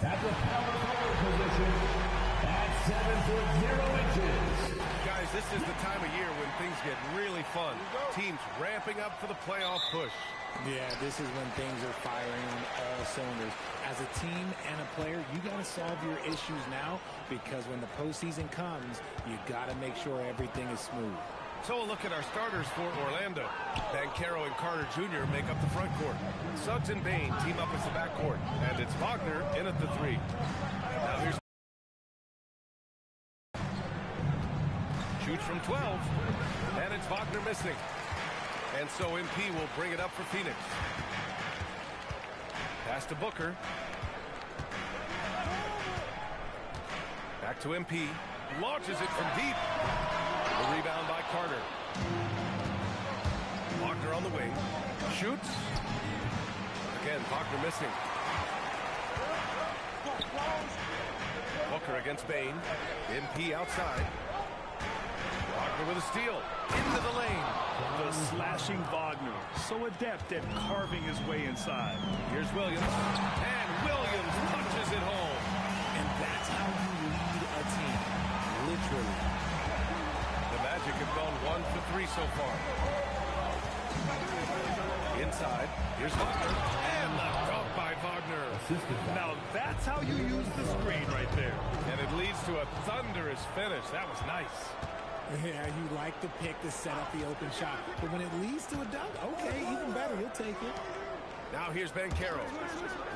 At the power forward position, at 7'0". Guys, this is the time of year when things get really fun. Teams ramping up for the playoff push. Yeah, this is when things are firing on all cylinders. As a team and a player, you got to solve your issues now, because when the postseason comes, you got to make sure everything is smooth. So a look at our starters for Orlando. Banchero and Carter Jr. make up the front court. Suggs and Bane team up as the back court. And it's Wagner in at the 3. Now here's... Shoots from 12. And it's Wagner missing. And so MP will bring it up for Phoenix. Pass to Booker. Back to MP. Launches it from deep. The rebound by Carter. Wagner on the wing. Shoots. Again, Wagner missing. Booker against Bane. MP outside. Wagner with a steal. Into the lane. The slashing Wagner. So adept at carving his way inside. Here's Williams. And Williams punches it home. And that's how you lead a team. Literally. The Magic have gone 1 for 3 so far. Inside, here's Wagner, and the dunk by Wagner. Now that's how you use the screen right there. And it leads to a thunderous finish. That was nice. Yeah, you like the pick to set up the open shot. But when it leads to a dunk, okay, even better, you'll take it. Now here's Banchero.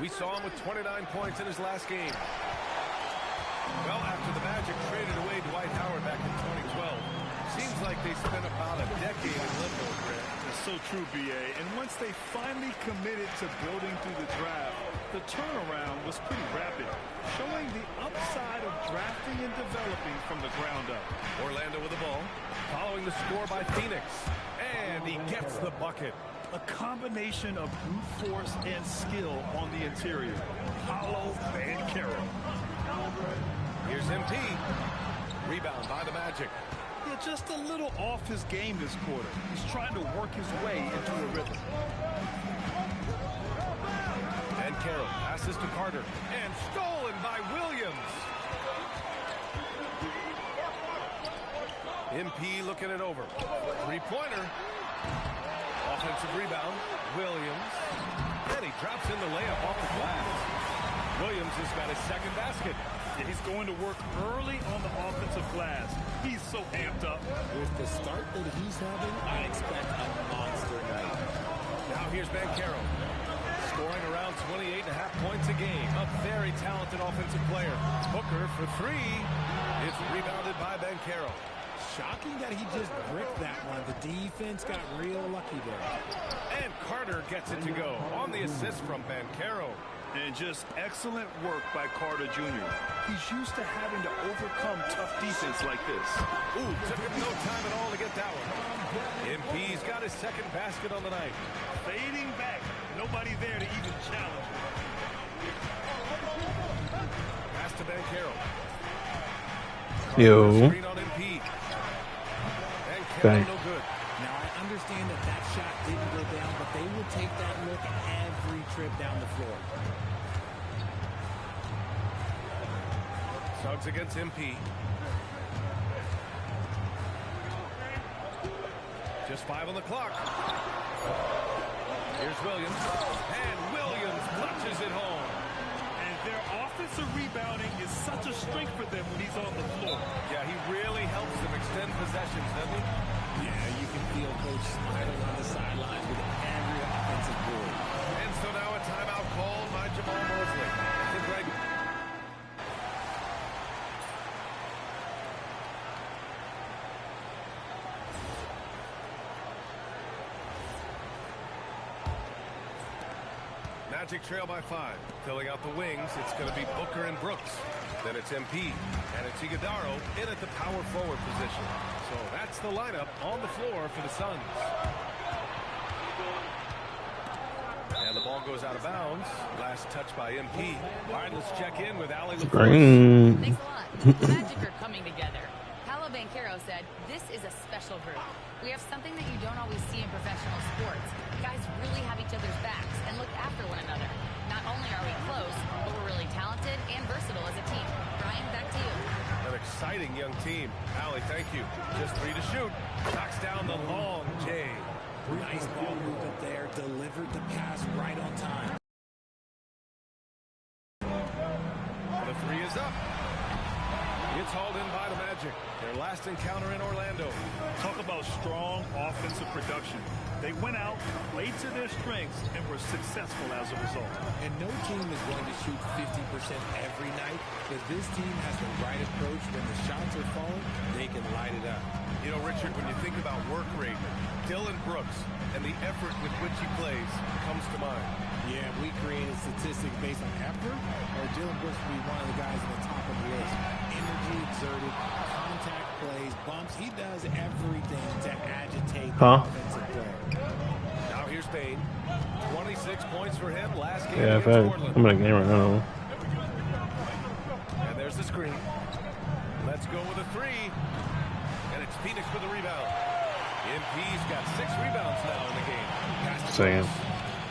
We saw him with 29 points in his last game. Well, after the Magic traded away Dwight Howard back in 2012, seems like they spent about a decade in limbo, Grant. That's so true, B.A. And once they finally committed to building through the draft, the turnaround was pretty rapid, showing the upside of drafting and developing from the ground up. Orlando with the ball, following the score by Phoenix. And he gets the bucket. A combination of brute force and skill on the interior. Paolo Banchero. Here's MP. Rebound by the Magic. Yeah, just a little off his game this quarter. He's trying to work his way into a rhythm. Banchero passes to Carter. And stolen by Williams. MP looking it over. Three-pointer. Offensive rebound. Williams. And he drops in the layup off the glass. Williams has got his second basket. Yeah, he's going to work early on the offensive glass. He's so amped up. With the start that he's having, I expect a monster night. Now here's Banchero. Scoring around 28.5 points a game. A very talented offensive player. Booker for 3. It's rebounded by Banchero. Shocking that he just bricked that one. The defense got real lucky there. And Carter gets it to go on the assist from Banchero. And just excellent work by Carter Jr. He's used to having to overcome tough defense like this. Ooh, took him no time at all to get that one. MP's got his second basket on the night. Fading back. Nobody there to even challenge him. Pass to Banchero. Yo. Screen on MP. Banchero Bang. no good. Now, I understand that shot didn't go down, but they will take that look trip down the floor. Suggs against MP. Just 5 on the clock. Here's Williams. And Williams punches it home. And their offensive rebounding is such a strength for them when he's on the floor. Yeah, he really helps them extend possessions, doesn't he? Yeah, you can feel Coach smiling on the sidelines with every offensive board. And so now a timeout called by Jamal Mosley. I think right. Magic trail by 5. Filling out the wings, it's going to be Booker and Brooks. Then it's MP, and it's Iguodaro in at the power forward position. So that's the lineup on the floor for the Suns. And the ball goes out of bounds. Last touch by MP. All right, let's check in with Allie LaForce. Thanks a lot. The Magic are coming together. Paolo Banchero said, this is a special group. We have something that you don't always see in professional sports. Guys really have each other's backs and look after one another. Not only are we close, but we're really talented and versatile as a team. Brian, back to you. An exciting young team. Allie, thank you. Just 3 to shoot. Knocks down the long J. Nice ball movement there. Delivered the pass right on time. The 3 is up. It's hauled in by the Magic. Their last encounter in Orlando. Talk about strong offensive production. They went out, played to their strengths, and were successful as a result. And no team is going to shoot 50% every night, because this team has the right approach. When the shots are falling, they can light it up. You know, Richard, when you think about work rate, Dillon Brooks and the effort with which he plays comes to mind. Yeah, we created statistics based on effort, or Dillon Brooks would be one of the guys at the top of the list. Energy exerted, contact plays, bumps. He does everything to agitate the offensive player. Now here's Payne. 26 points for him last game Yeah, against Portland. I'm in a game right now. And there's the screen. Let's go with a 3. And it's Phoenix with the rebound. MP's got 6 rebounds now in the game. Same.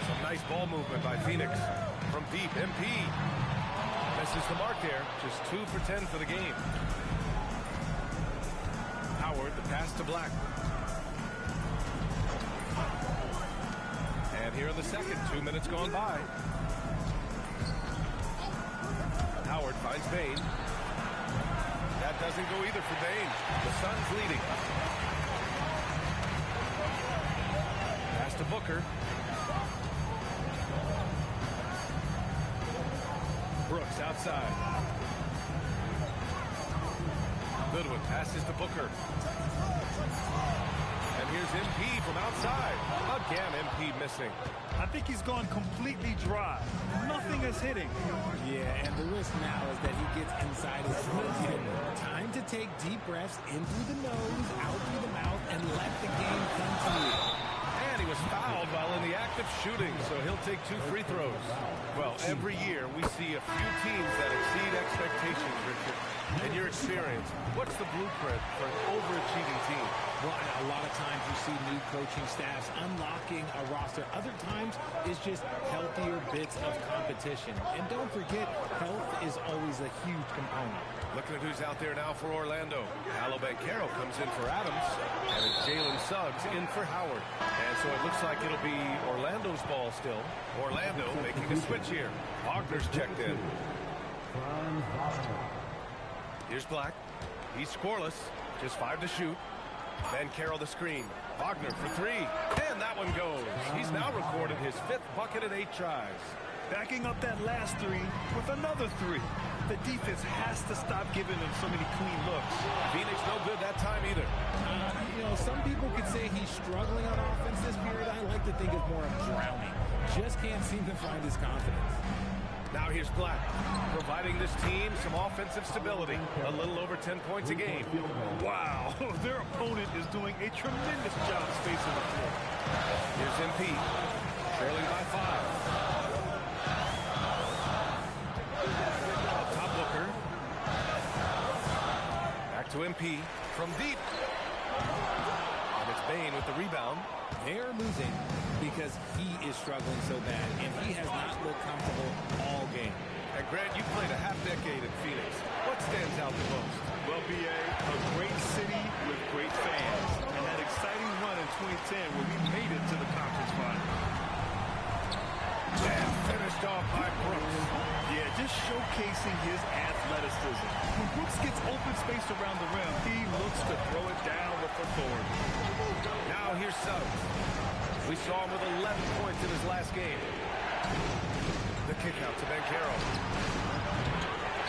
Some nice ball movement by Phoenix. From deep, MP. Misses the mark there. Just 2 for 10 for the game. Howard, the pass to Black. And here in the second, 2 minutes gone by. Howard finds Bane. That doesn't go either for Bane. The Suns leading. Pass to Booker. Brooks outside. Goodwin passes to Booker. And here's MP from outside. Again, MP missing. I think he's gone completely dry. Nothing is hitting. Yeah, and the risk now is that he gets inside his skin. Time to take deep breaths in through the nose, out through the mouth, and let the game come to you. And he was fouled while in the act of shooting, so he'll take 2 free throws. Well, every year we see a few teams that exceed expectations, Richard. In your experience, what's the blueprint for an overachieving team? Well, a lot of times you see new coaching staffs unlocking a roster. Other times it's just healthier bits of competition. And don't forget, health is always a huge component. Looking at who's out there now for Orlando. Paolo Banchero comes in for Adams, and it's Jalen Suggs in for Howard. And so it looks like it'll be Orlando's ball still. Orlando making a switch here. Wagner's checked in. Here's Black. He's scoreless. Just 5 to shoot. Banchero the screen. Wagner for 3. And that one goes. He's now recorded his 5th bucket in 8 tries. Backing up that last 3 with another 3. The defense has to stop giving them so many clean looks. Phoenix no good that time either. You know, some people could say he's struggling on offense this period. I like to think it's more of drowning. Just can't seem to find his confidence. Now here's Black, providing this team some offensive stability. A little over 10 points a game. Wow, their opponent is doing a tremendous job spacing the floor. Here's MP, trailing by 5. Top Booker. Back to MP from deep. And it's Bane with the rebound. They're losing because he is struggling so bad, and he has not B.A., a great city with great fans. And that exciting run in 2010 where we made it to the conference final. And finished off by Brooks. Yeah, just showcasing his athleticism. When Brooks gets open space around the rim, he looks to throw it down with authority. Now here's Suggs. We saw him with 11 points in his last game. The kick out to Banchero.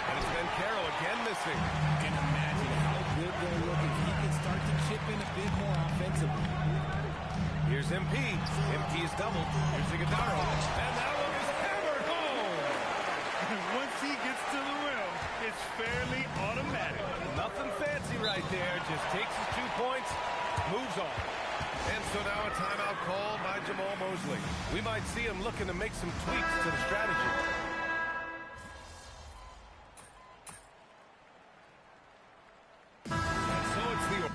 And it's Banchero again missing. And imagine how good they'll look if he can start to chip in a bit more offensively. Here's MP. MP is doubled. Here's Iguodala. And that one is hammered home. And once he gets to the rim, it's fairly automatic. Nothing fancy right there. Just takes his 2 points, moves on. And so now a timeout called by Jamal Mosley. We might see him looking to make some tweaks to the strategy. And so it's the...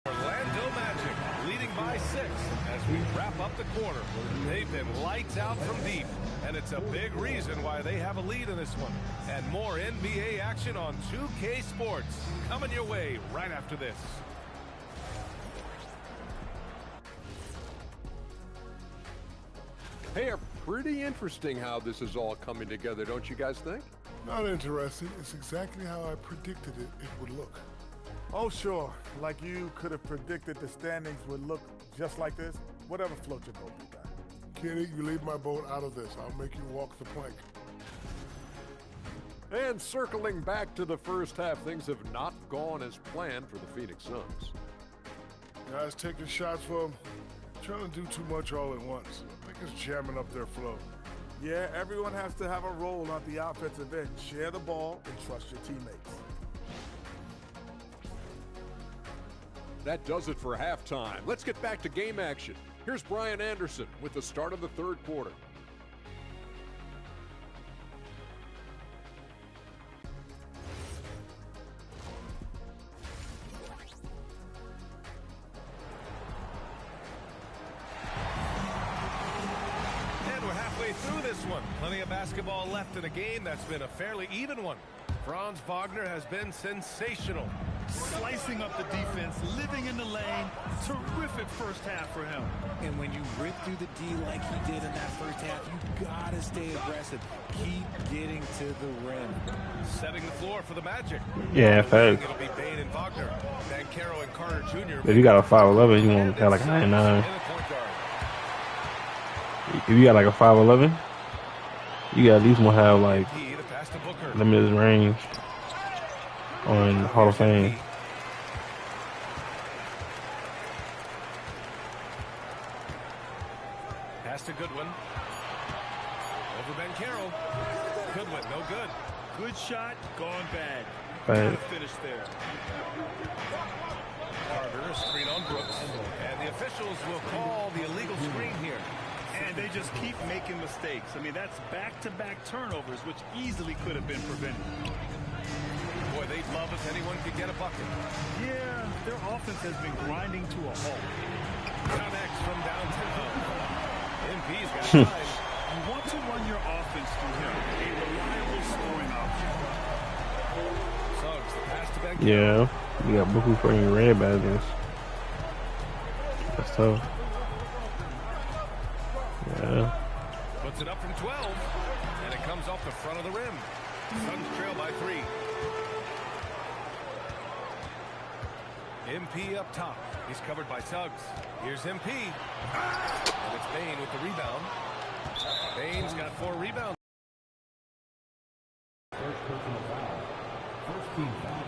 Orlando Magic leading by 6 as we wrap up the quarter. They've been lights out from deep, and it's a big reason why they have a lead in this one. And more NBA action on 2K Sports coming your way right after this. Hey, pretty interesting how this is all coming together, don't you guys think? Not interesting. It's exactly how I predicted it would look. Oh, sure. Like you could have predicted the standings would look just like this. Whatever floats your boat, big guy. Kenny, you leave my boat out of this. I'll make you walk the plank. And circling back to the first half, things have not gone as planned for the Phoenix Suns. Guys taking shots for them, trying to do too much all at once. I think it's jamming up their flow. Yeah, everyone has to have a role on the offensive end. Share the ball and trust your teammates. That does it for halftime. Let's get back to game action. Here's Brian Anderson with the start of the third quarter. And we're halfway through this one. Plenty of basketball left in a game that's been a fairly even one. Franz Wagner has been sensational. Slicing up the defense, living in the lane. Terrific first half for him. And when you rip through the D like he did in that first half, you gotta stay aggressive. Keep getting to the rim. Setting the floor for the Magic. Yeah, facts. It'll be Bane and Wagner. Banchero and Carter Jr. If you got a 5'11", you want to have like a 9'9". If you got like a 5'11", you got at least want to have like limited range on Hall of Fame. Pass to Goodwin. Over Banchero. Goodwin, no good. Good shot, gone bad. Bad. Finish there. Carter, screen on Brooks. And the officials will call the illegal screen here. And they just keep making mistakes. I mean, that's back-to-back turnovers, which easily could have been prevented. Boy, they'd love if anyone could get a bucket. Yeah, their offense has been grinding to a halt. Connects from downtown. MP's got time. You want to run your offense through him, a reliable scoring option. Suggs, the pass to Banchero. Yeah, you got Buku for your red badges. That's tough. Yeah. Puts it up from 12, and it comes off the front of the rim. Suns trail by 3. MP up top. He's covered by Suggs. Here's MP. And it's Bane with the rebound. Bane's got 4 rebounds. First personal foul. First team foul.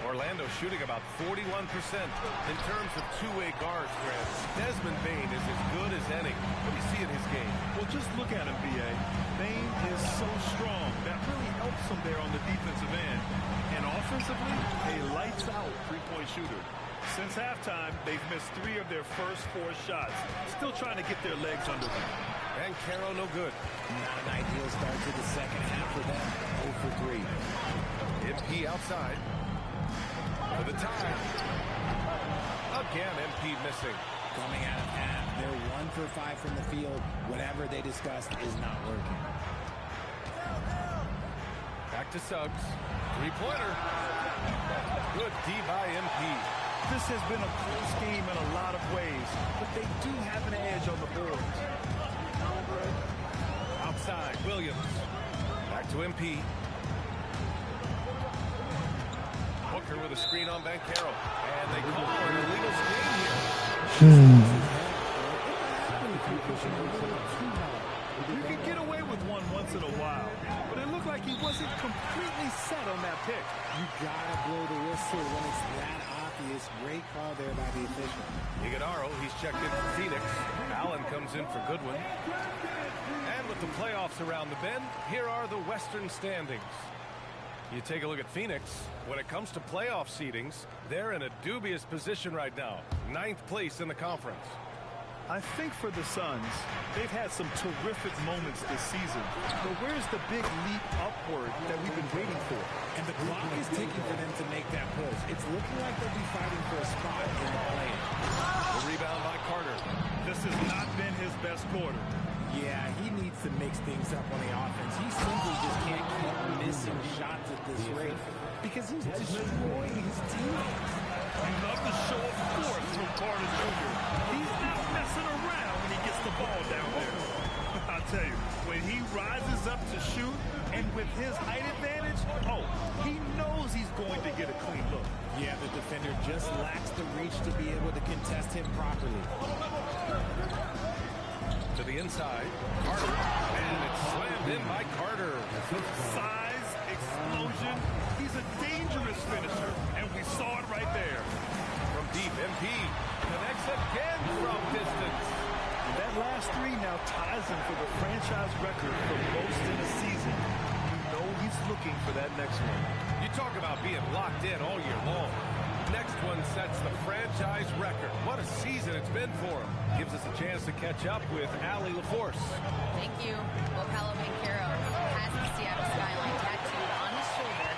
Orlando shooting about 41% in terms of two-way guards, Grant. Desmond Bane is as good as any. What do you see in his game? Well, just look at him, B.A. Bane is so strong. That really helps him there on the defensive end. And offensively, a lights-out three-point shooter. Since halftime, they've missed 3 of their first 4 shots. Still trying to get their legs under them. Banchero no good. Not an ideal start to the second half for them. 0 for 3. MP outside. For the tie. Again, MP missing. Coming out of half, they're 1 for 5 from the field. Whatever they discussed is not working. Back to Suggs. 3-pointer. Good D by MP. This has been a close game in a lot of ways, but they do have an edge on the boards. Outside, Williams. Back to MP. Booker with a screen on Banchero. And they call an illegal screen here. You can get away with one once in a while, but it looked like he wasn't completely set on that pick. You gotta blow the whistle when it's that obvious. Great call there by the official. Iguodaro, he's checked in for Phoenix. Allen comes in for Goodwin. And with the playoffs around the bend, here are the Western standings. You take a look at Phoenix. When it comes to playoff seedings, they're in a dubious position right now. 9th place in the conference. I think for the Suns, they've had some terrific moments this season. But where's the big leap upward that we've been waiting for? And the clock is ticking for them to make that push. It's looking like they'll be fighting for a spot in the play. The rebound by Carter. This has not been his best quarter. Yeah, he needs to mix things up on the offense. He simply just can't keep missing shots at this rate because he's destroying his teammates. You love to show up force from Carter Jr. He's not messing around when he gets the ball down there. I'll tell you, when he rises up to shoot and with his height advantage, he knows he's going to get a clean look. Yeah, the defender just lacks the reach to be able to contest him properly. To the inside, Carter, and it's slammed in by Carter. Size, explosion, he's a dangerous finisher, and we saw it right there. From deep, MP connects again from distance. That last 3 now ties him for the franchise record for most in a season. You know he's looking for that next one. You talk about being locked in all year long. Next one sets the franchise record. What a season it's been for him. Gives us a chance to catch up with Allie LaForce. Thank you. Well, Paolo Banchero has the Seattle skyline tattooed on his shoulder.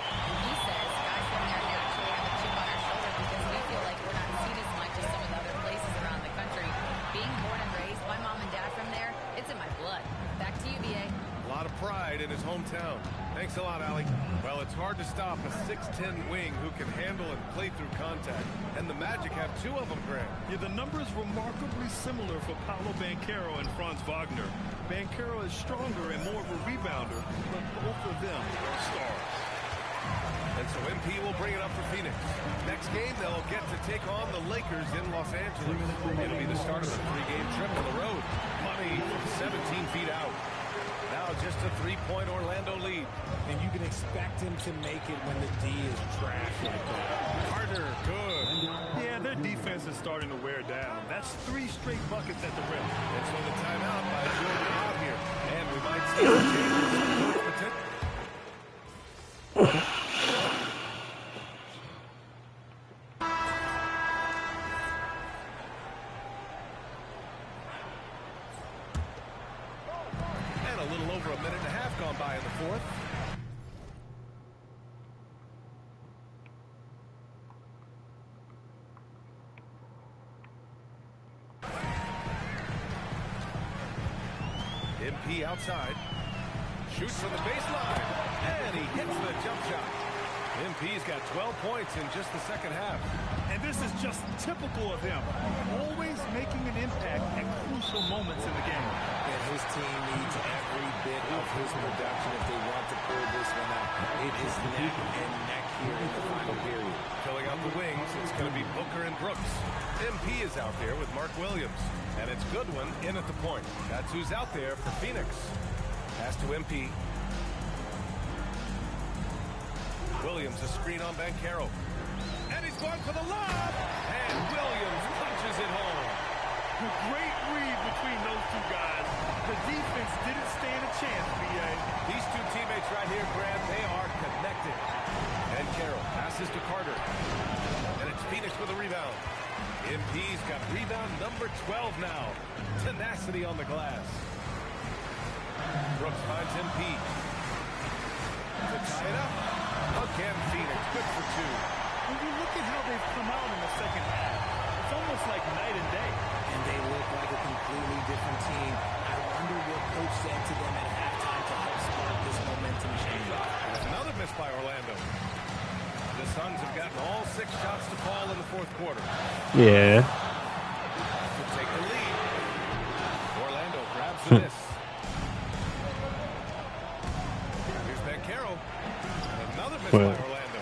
He says guys from there naturally have a chip on our shoulder because we feel like we're not seen as much as some of the other places around the country. Being born and raised, my mom and dad from there, it's in my blood. Back to you, BA. A lot of pride in his hometown. Thanks a lot, Allie. Well, it's hard to stop a 6'10" wing who can handle and play through contact. And the Magic have 2 of them, Grant. Yeah, the numbers remarkably similar for Paolo Banchero and Franz Wagner. Banchero is stronger and more of a rebounder, but both of them are stars. And so MP will bring it up for Phoenix. Next game, they'll get to take on the Lakers in Los Angeles. It'll be the start of a 3-game trip on the road. Money from 17 feet out. Now just a 3-point Orlando lead. And you can expect him to make it when the D is trash like that. Carter, good. Yeah, their defense is starting to wear down. That's 3 straight buckets at the rim. And so the timeout by Jordan out here. And we might see some changes. And a little over a minute and a half gone by in the 4th. MP outside. Shoots from the baseline. And he hits the jump shot. MP's got 12 points in just the second half. And this is just typical of him. Always making an impact at crucial moments in the game. And his team needs every bit of his production if they want to pull this one out. It is neck and neck here in the final period. Filling out the wings, it's going to be Booker and Brooks. MP is out there with Mark Williams. And it's Goodwin in at the point. That's who's out there for Phoenix. Pass to MP. Williams, a screen on Banchero. And he's going for the lob. And Williams punches it home. A great read between those 2 guys. The defense didn't stand a chance, BA. These 2 teammates right here, Grant, they are connected. And Carroll passes to Carter. And it's Phoenix with a rebound. MP's got rebound number 12 now. Tenacity on the glass. Brooks finds MP. To tie it up. Again, Phoenix. Good for two. When you look at how they've come out in the second half, it's almost like night and day. And they look like a completely different team. I wonder what coach said to them at halftime to help spark this momentum change. Another miss by Orlando. The Suns have gotten all 6 shots to fall in the fourth quarter. Yeah. To take the lead. Orlando grabs the miss. Here's Banchero. Another miss by Orlando.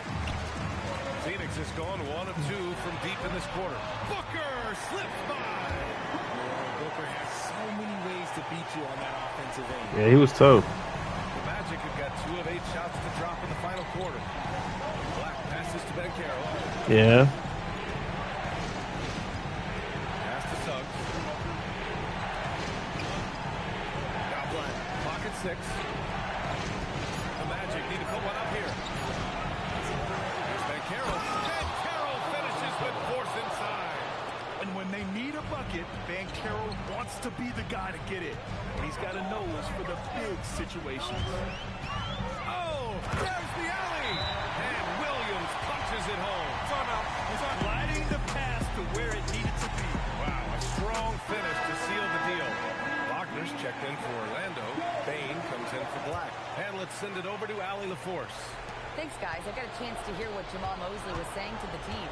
Phoenix has gone 1 of 2 from deep in this quarter. Booker slipped by. Booker has so many ways to beat you on that offensive end. Yeah, he was tough. The Magic have got 2 of 8 shots to drop in the final quarter. Black passes to Banchero. Yeah. Pass to Suggs. Now Black. Pocket 6. The Magic need to put one up here. Here's Banchero. Banchero finishes with force inside. And when they need a bucket, Banchero wants to be the guy to get it. He's got a nose for the big situations. Oh, there's the alley. And Williams punches it home. Sliding the pass to where it needed to be. Wow, a strong finish to seal the deal. Wagner's checked in for Orlando. Bain comes in for Black. And let's send it over to Allie LaForce. Thanks, guys. I got a chance to hear what Jamal Mosley was saying to the team.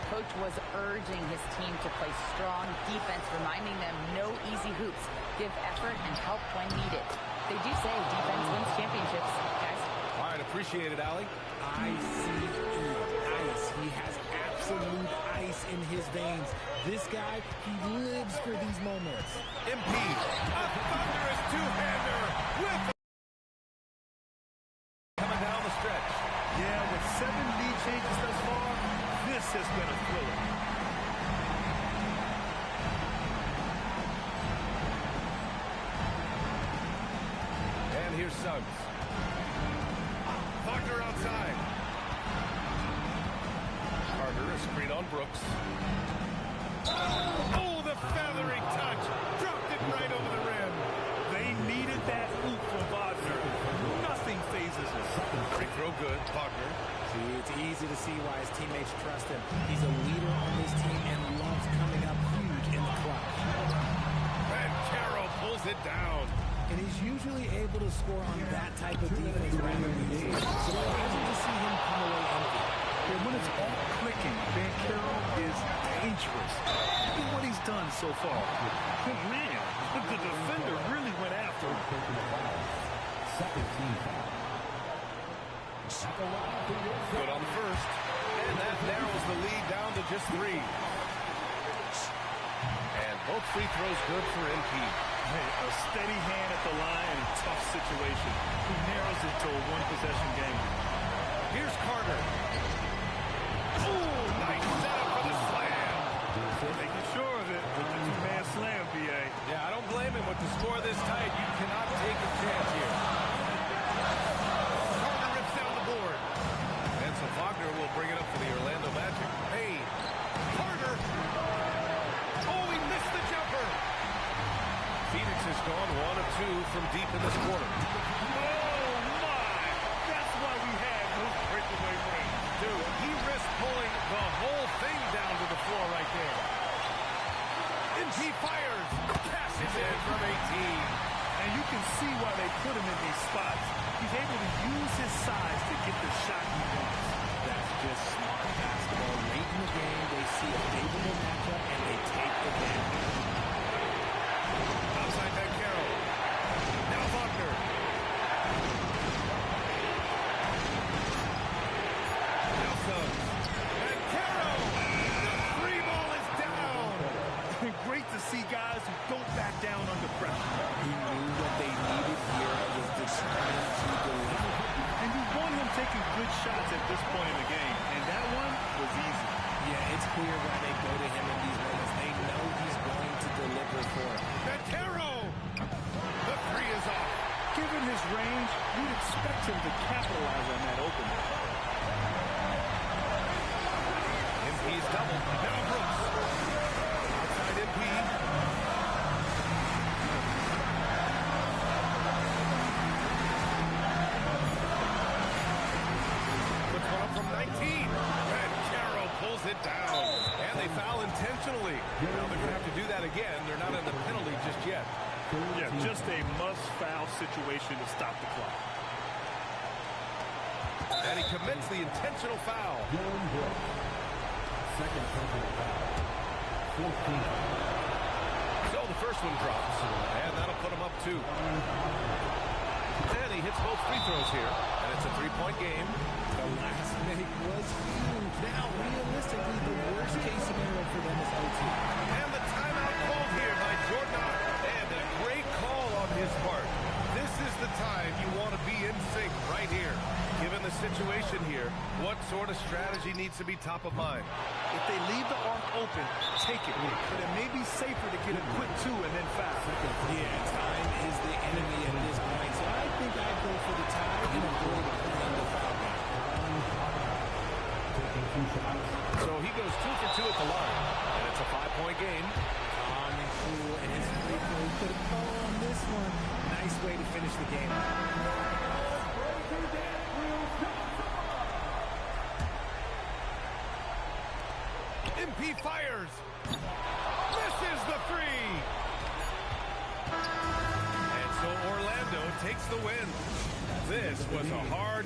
Coach was urging his team to play strong defense, reminding them no easy hoops, give effort, and help when needed. They do say defense wins championships, guys. All right, appreciate it, Allie. ICE. He has absolute ice in his veins. This guy, he lives for these moments. MP, a thunderous two-hander with coming down the stretch. Yeah, with 7 lead changes thus far, this has been a thriller. And here's Suggs. Wagner outside. Carter, a screen on Brooks. Oh, the feathery touch. Dropped it right over the rim. They needed that hoop from Wagner. Nothing phases us. Free throw good. Wagner. See, it's easy to see why his teammates trust him. He's a leader on this team and loves coming up huge in the clutch. And Carroll pulls it down. And he's usually able to score on that type of defense rather than easy. Surprising to see him come away empty. And when it's all clicking, Banchero is dangerous. Look at what he's done so far. Oh, man, the defender really went after him. Second team foul. Good on the first. And that narrows the lead down to just 3. And both free throws good for MP. Hey, a steady hand at the line in a tough situation. He narrows it to a 1-possession game. Here's Carter. Ooh, nice setup for the slam. Making sure of it with the 2-man slam, B.A. Yeah, I don't blame him. With the score this tight, you cannot take a chance here. Carter rips down the board. And so Wagner will bring it up for the Orlando Magic. Hey, Carter. Oh, he missed the jumper. Phoenix has gone 1 of 2 from deep in this quarter. Oh, my. That's why we had no breakaway range. Dude, he risked pulling the whole thing down to the floor right there. And he fires. Passes in from 18. And you can see why they put him in these spots. He's able to use his size to get the shot he wants. That's just smart basketball. Late in the game, they see a favorable matchup and they take advantage. Outside Banchero. Now Wagner. Now Suggs. Banchero. The 3 ball is down. Great to see guys who don't back down under pressure. He knew what they needed here and was determined to deliver. And you want him taking good shots at this point in the game. And that one was easy. Yeah, it's clear why they go to him in these moments. They know he's going to deliver for them. Banchero. The 3 is off. Given his range, you'd expect him to capitalize on that opening. MP's double. Now Brooks. down. And they foul intentionally. Now they're going to have to do that again. They're not in the penalty just yet. Yeah, just a must-foul situation to stop the clock. And he commits the intentional foul. Dylan Brooks. Second personal foul. 14. So the first one drops. And that'll put him up 2. And he hits both free throws here. And it's a 3-point game. The last make was huge. Now, realistically, the worst-case scenario for them is OT. And the timeout called here by Jordan Ott. And a great call on his part. This is the time you want to be in sync right here. Given the situation here, what sort of strategy needs to be top of mind? If they leave the arc open, take it. But it may be safer to get a quick 2 and then foul. Yeah, time is the enemy at this point. So I think I'd go for the tie and avoid playing the foul game. So he goes 2 for 2 at the line. And it's a 5-point game. Calm and cool, and his free throw could have called on this one. Nice way to finish the game. MP fires. Misses the 3. And so Orlando takes the win. This was a hard...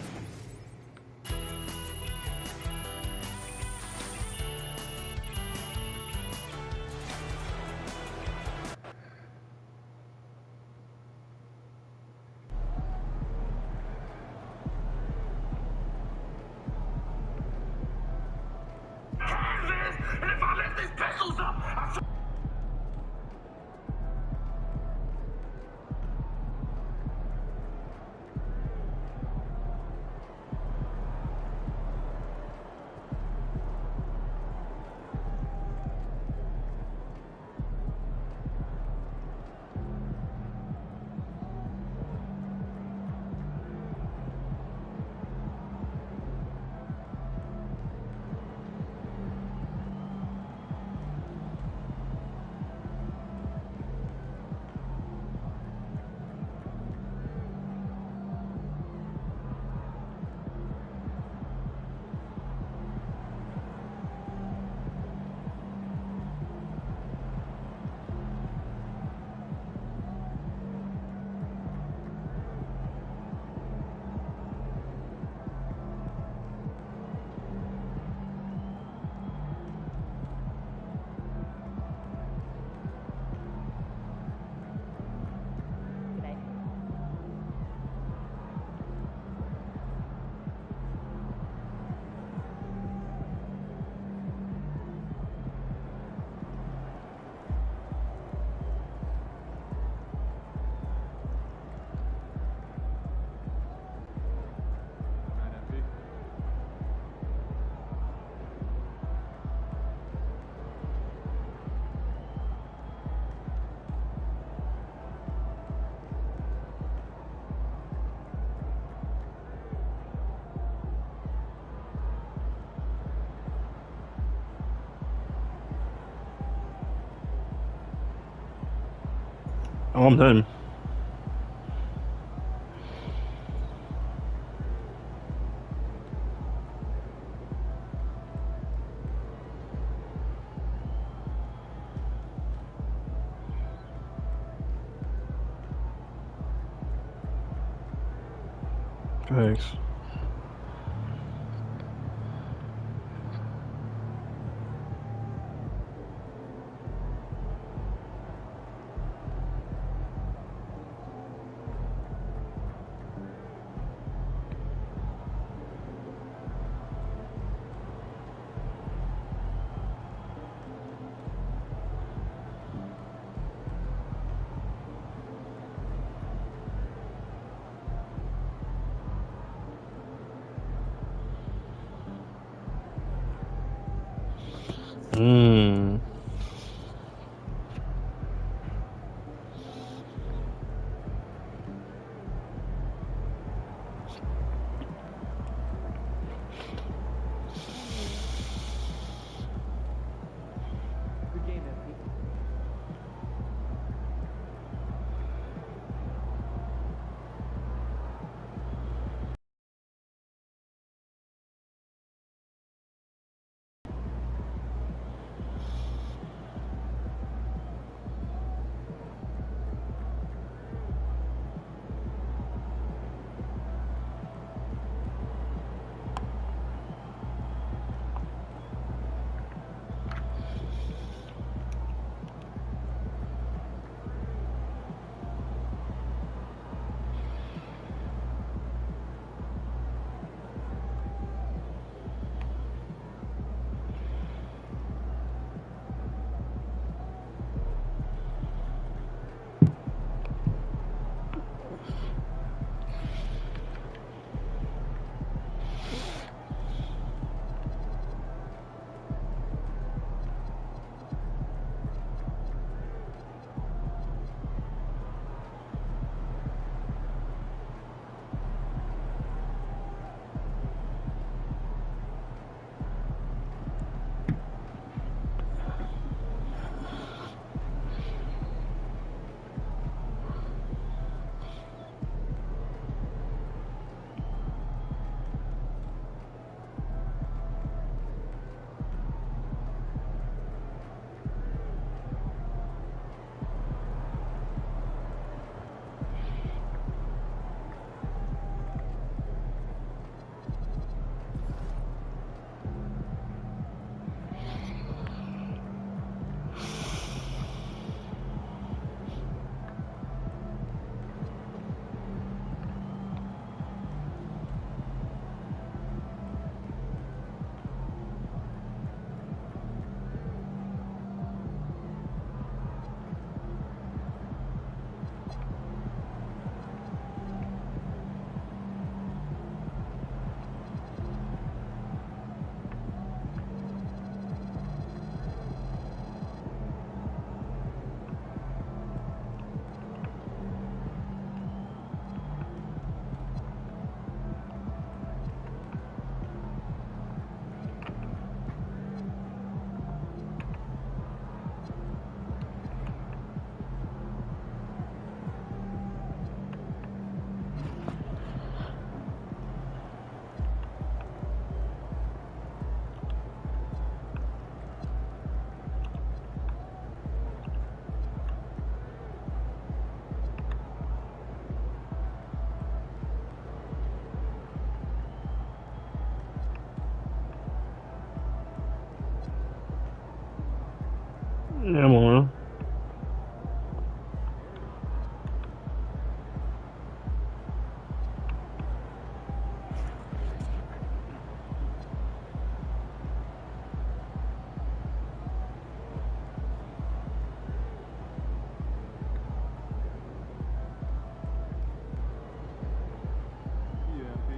Oh, I'm done. Thanks.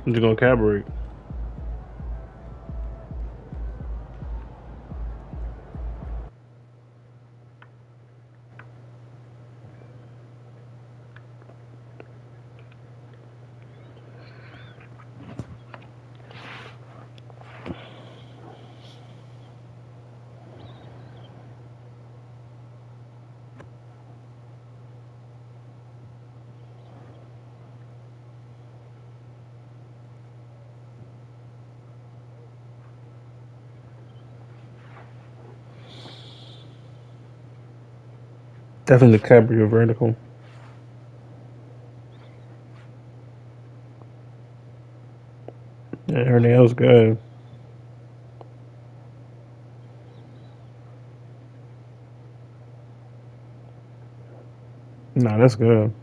I'm just gonna calibrate. Definitely the Cabrio vertical. Yeah, everything else good. Nah, that's good.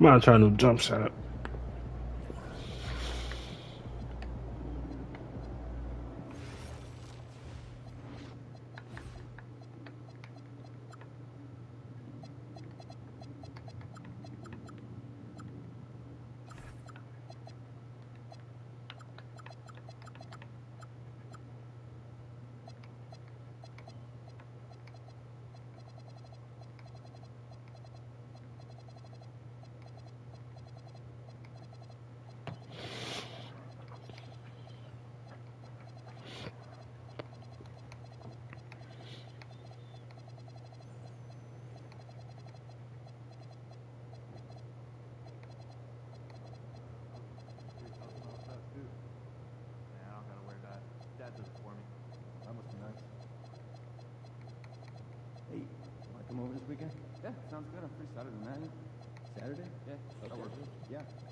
I'm not trying to jump shot. Hey, want to come over this weekend? Yeah, sounds good. I'm free Saturday night. Saturday? Yeah, okay. Yeah.